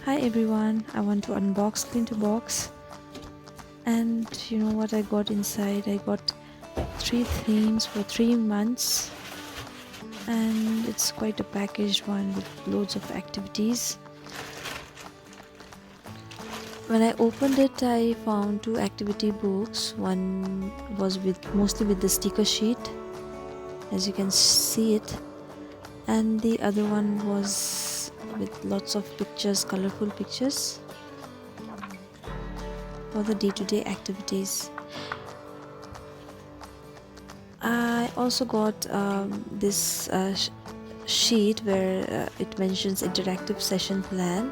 Hi everyone, I want to unbox Flinttobox, and you know what I got inside? I got 3 themes for 3 months, and it's quite a packaged one with loads of activities. When I opened it, I found 2 activity books. One was mostly with the sticker sheet, as you can see it, and the other one was with lots of pictures, colorful pictures for the day-to-day activities. I also got this sheet where it mentions interactive session plan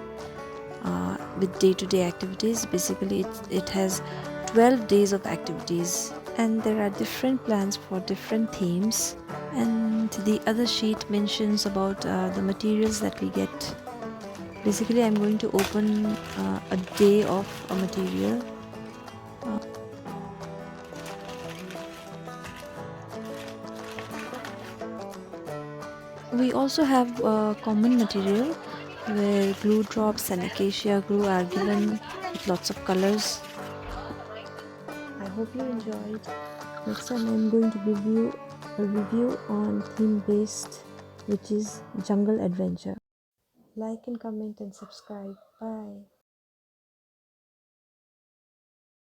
with day-to-day activities. Basically, it has 12 days of activities, and there are different plans for different themes. And the other sheet mentions about the materials that we get. Basically, I'm going to open a day of a material. Uh, we also have common material where glue drops and acacia glue are given with lots of colors. I hope you enjoyed. Next time I'm going to give you a review on theme based, which is jungle adventure. Like and comment and subscribe. Bye.